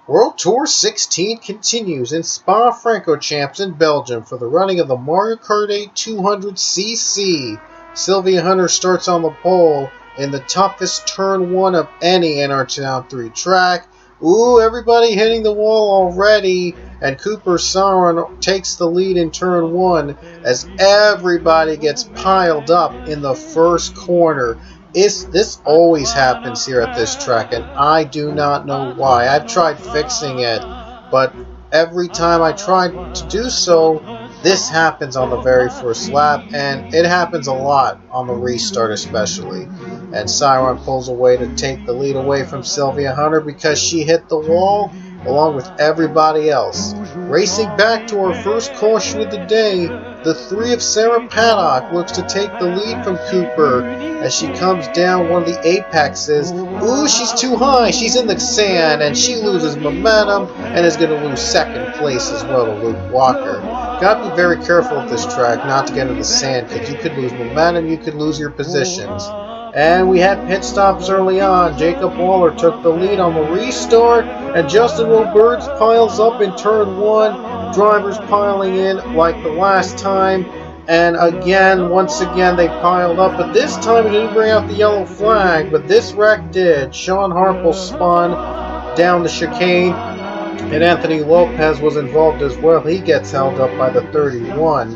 World Tour 16 continues in Spa-Francorchamps in Belgium for the running of the Mario Kart 8 200cc. Sylvia Hunter starts on the pole in the toughest turn 1 of any NR 3 track. Ooh, everybody hitting the wall already, and Cooper Sauron takes the lead in turn 1 as everybody gets piled up in the first corner. This always happens here at this track, and I do not know why. I've tried fixing it, but every time I try to do so, this happens on the very first lap, and it happens a lot on the restart especially. And Siron pulls away to take the lead away from Sylvia Hunter because she hit the wall along with everybody else. Racing back to our first caution of the day, the 3 of Sarah Paddock looks to take the lead from Cooper as she comes down one of the apexes. Ooh, she's too high. She's in the sand, and she loses momentum and is going to lose second place as well to Luke Walker. Got to be very careful at this track not to get in the sand because you could lose momentum, you could lose your positions. And we had pit stops early on. Jacob Waller took the lead on the restart, and Justin Roberts piles up in turn 1. Drivers piling in like the last time, and once again they piled up, but this time it didn't bring out the yellow flag, but this wreck did. Sean Harple spun down the chicane, and Anthony Lopez was involved as well. He gets held up by the 31,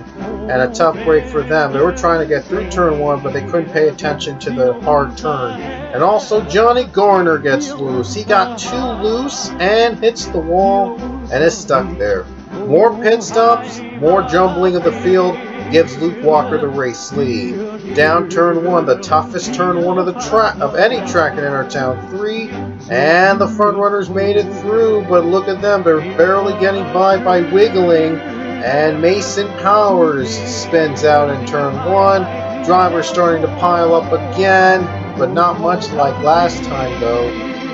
and a tough break for them. They were trying to get through turn 1, but they couldn't pay attention to the hard turn. And also Johnny Garner gets loose. He got too loose and hits the wall and is stuck there. More pit stops, more jumbling of the field gives Luke Walker the race lead. Down turn 1, the toughest turn 1 of the any track in NR 3, and the front runners made it through, but look at them, they're barely getting by wiggling, and Mason Powers spins out in turn 1. Drivers starting to pile up again, but not much like last time though.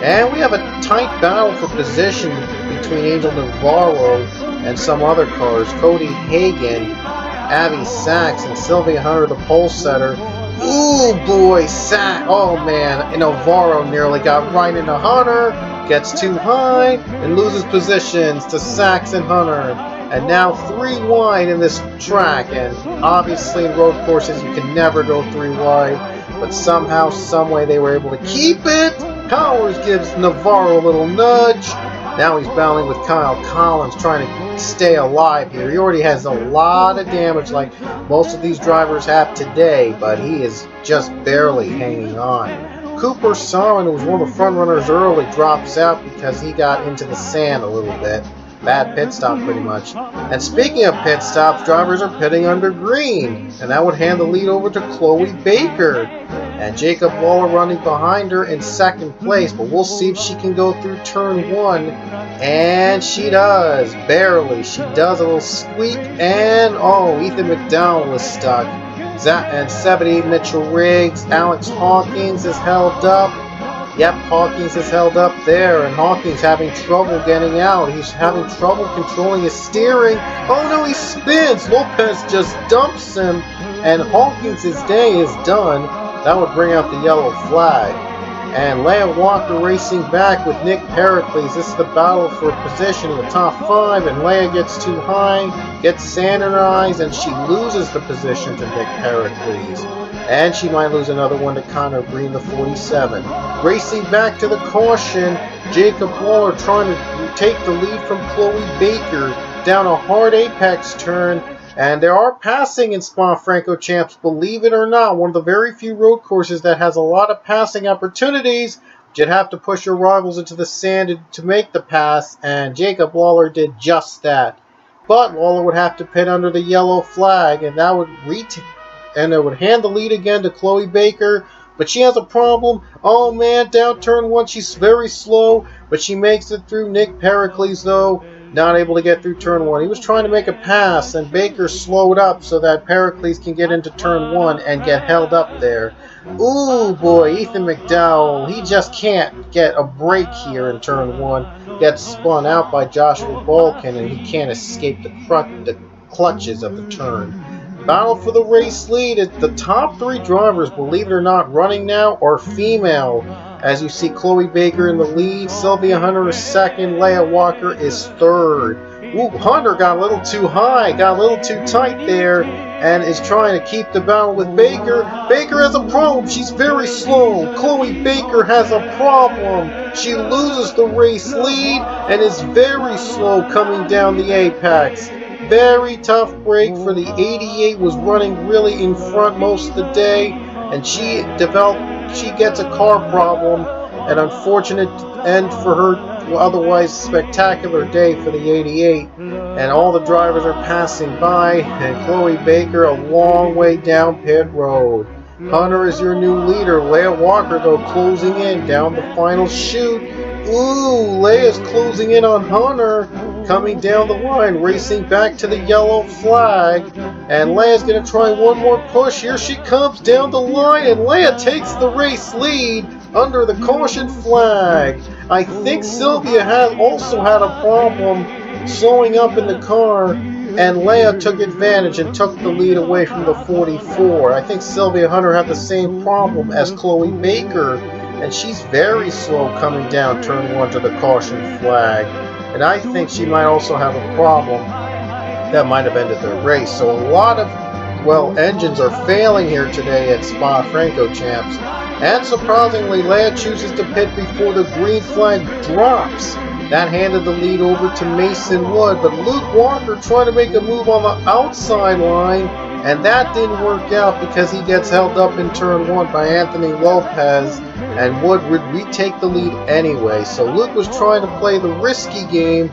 And we have a tight battle for position between Angel Navarro and some other cars. Cody Hagan, Abby Sachs, and Sylvia Hunter, the pole setter. Ooh boy, Sachs. Oh man, and Navarro nearly got right into Hunter. Gets too high and loses positions to Sachs and Hunter. And now 3 wide in this track. And obviously in road courses you can never go 3 wide. But somehow, someway they were able to keep it. Powers gives Navarro a little nudge. Now he's battling with Kyle Collins, trying to stay alive here. He already has a lot of damage like most of these drivers have today, but he is just barely hanging on. Cooper Sauron, who was one of the front runners early, drops out because he got into the sand a little bit. Bad pit stop pretty much. And speaking of pit stops, drivers are pitting under green, and that would hand the lead over to Chloe Baker. And Jacob Waller running behind her in second place, but we'll see if she can go through turn 1. And she does, barely. She does a little squeak, and oh, Ethan McDowell was stuck. And Sebedy Mitchell-Riggs, Alex Hawkins is held up. Yep, Hawkins is held up there, and Hawkins having trouble getting out. He's having trouble controlling his steering. Oh no, he spins! Lopez just dumps him, and Hawkins' day is done. That would bring out the yellow flag. And Leia Walker racing back with Nick Pericles. This is the battle for position in the top 5, and Leia gets too high, gets standardized, and she loses the position to Nick Pericles. And she might lose another one to Connor Green, the 47. Racing back to the caution, Jacob Waller trying to take the lead from Chloe Baker down a hard apex turn. And there are passing in Spa-Francorchamps, believe it or not. One of the very few road courses that has a lot of passing opportunities. You'd have to push your rivals into the sand to make the pass, and Jacob Waller did just that. But Waller would have to pit under the yellow flag, and that would it would hand the lead again to Chloe Baker. But she has a problem. Oh man, down turn 1, she's very slow, but she makes it through. Nick Pericles, though, not able to get through turn 1. He was trying to make a pass, and Baker slowed up so that Pericles can get into turn 1 and get held up there. Ooh boy, Ethan McDowell, he just can't get a break here in turn 1. Gets spun out by Joshua Balkin, and he can't escape the clutches of the turn. Battle for the race lead. The top 3 drivers, believe it or not, running now are female. As you see, Chloe Baker in the lead, Sylvia Hunter is second, Leah Walker is third. Ooh, Hunter got a little too high, got a little too tight there, and is trying to keep the battle with Baker. Baker has a problem. She's very slow. Chloe Baker has a problem. She loses the race lead and is very slow coming down the apex. Very tough break for the 88. Was running really in front most of the day, and she gets a car problem. An unfortunate end for her otherwise spectacular day for the 88. And all the drivers are passing by, and Chloe Baker a long way down pit road. Hunter is your new leader. Leah Walker, though, closing in down the final chute. Ooh, Leah's closing in on Hunter, coming down the line, racing back to the yellow flag. And Leah's going to try one more push. Here she comes down the line, and Leah takes the race lead under the caution flag. I think Sylvia also had a problem slowing up in the car, and Leah took advantage and took the lead away from the 44. I think Sylvia Hunter had the same problem as Chloe Baker, and she's very slow coming down turn 1 to the caution flag. And I think she might also have a problem that might have ended the race. So a lot of, engines are failing here today at Spa-Francorchamps. And surprisingly, Leah chooses to pit before the green flag drops. That handed the lead over to Mason Wood, but Luke Walker tried to make a move on the outside line, and that didn't work out because he gets held up in turn 1 by Anthony Lopez, and Wood would retake the lead anyway. So Luke was trying to play the risky game,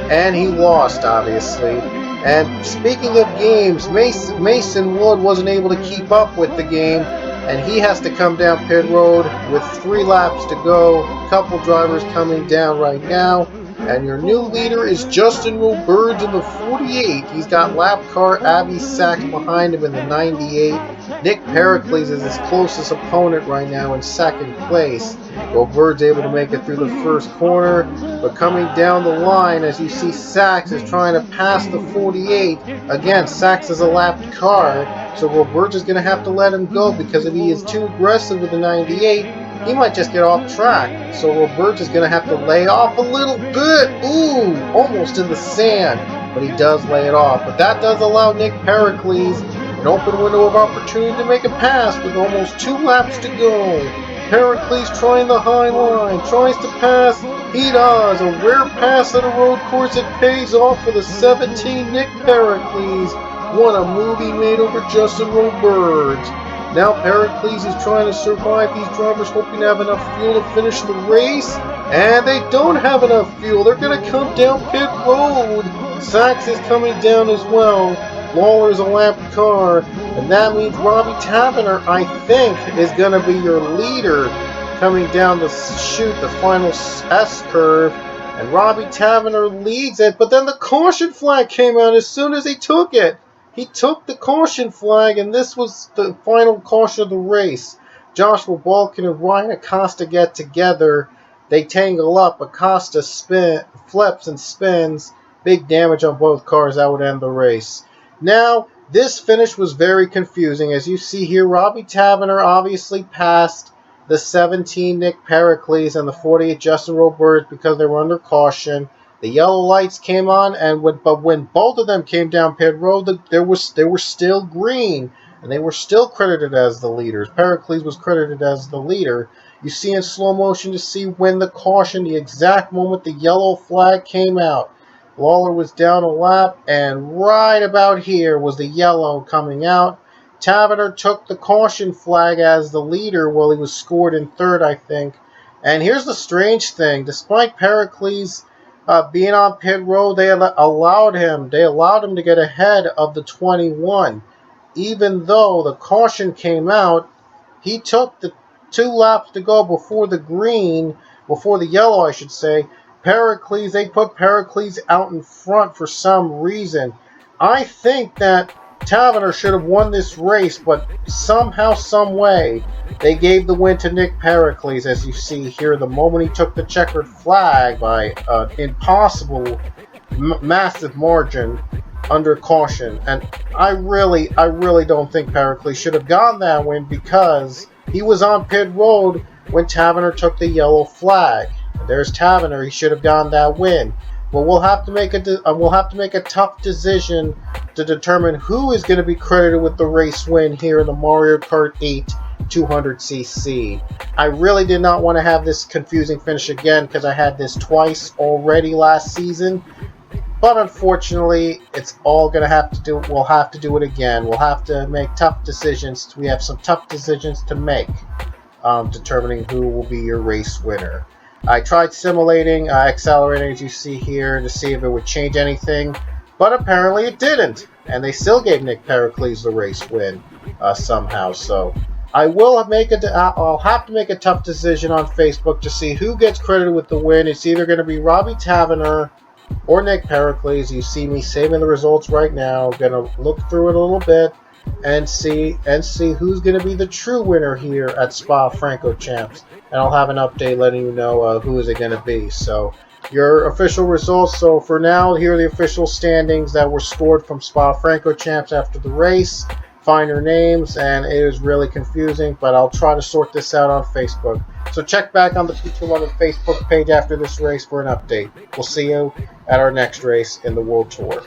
and he lost, obviously. And speaking of games, Mason Wood wasn't able to keep up with the game, and he has to come down pit road with 3 laps to go. A couple drivers coming down right now. And your new leader is Justin Roberts in the 48. He's got lap car Abby Sachs behind him in the 98. Nick Pericles is his closest opponent right now in second place. Roberts able to make it through the first corner, but coming down the line, as you see, Sachs is trying to pass the 48. Again, Sachs is a lapped car, so Roberts is going to have to let him go, because if he is too aggressive with the 98, he might just get off track. So Roberts is going to have to lay off a little bit. Ooh, almost in the sand, but he does lay it off. But that does allow Nick Pericles an open window of opportunity to make a pass with almost 2 laps to go. Pericles trying the high line, tries to pass. He does. A rare pass at a road course. It pays off for the 17 Nick Pericles. What a move he made over Justin Roberts. Now Pericles is trying to survive these drivers, hoping to have enough fuel to finish the race. And they don't have enough fuel. They're going to come down pit road. Sachs is coming down as well. Lawler's a lapped car. And that means Robbie Tavener, I think, is going to be your leader coming down the chute, the final S curve. And Robbie Tavener leads it. But then the caution flag came out as soon as he took it. He took the caution flag, and this was the final caution of the race. Joshua Balkin and Ryan Acosta get together. They tangle up. Acosta flips and spins. Big damage on both cars. That would end the race. Now, this finish was very confusing. As you see here, Robbie Tavener obviously passed the 17 Nick Pericles and the 48 Justin Roberts because they were under caution. The yellow lights came on, but when both of them came down pit road, they were still green, and they were still credited as the leaders. Pericles was credited as the leader. You see in slow motion to see when the caution, the exact moment the yellow flag came out. Lawler was down a lap, and right about here was the yellow coming out. Tavener took the caution flag as the leader while he was scored in third, I think. And here's the strange thing. Despite Pericles being on pit road, they allowed him to get ahead of the 21. Even though the caution came out, he took the 2 laps to go before the yellow, I should say. They put Pericles out in front for some reason. I think that Tavener should have won this race, but somehow, some way, they gave the win to Nick Pericles, as you see here, the moment he took the checkered flag by impossible massive margin under caution. And I really don't think Pericles should have gotten that win, because he was on pit road when Taverner took the yellow flag. And there's Taverner. He should have gotten that win. But we'll have to make a tough decision to determine who is going to be credited with the race win here in the Mario Kart 8 200cc. I really did not want to have this confusing finish again, because I had this twice already last season. But unfortunately, it's all going to have to do. We'll have to do it again. We'll have to make tough decisions. We have some tough decisions to make, determining who will be your race winner. I tried simulating accelerating, as you see here, to see if it would change anything, but apparently it didn't, and they still gave Nick Pericles the race win somehow. So I'll have to make a tough decision on Facebook to see who gets credited with the win. It's either going to be Robbie Taverner or Nick Pericles. You see me saving the results right now. I'm going to look through it a little bit and see who's going to be the true winner here at Spa-Francorchamps. And I'll have an update letting you know who is it going to be. So your official results. So for now, here are the official standings that were scored from Spa-Francorchamps after the race. Finer names, and it is really confusing, but I'll try to sort this out on Facebook. So check back on the Future London Facebook page after this race for an update. We'll see you at our next race in the World Tour.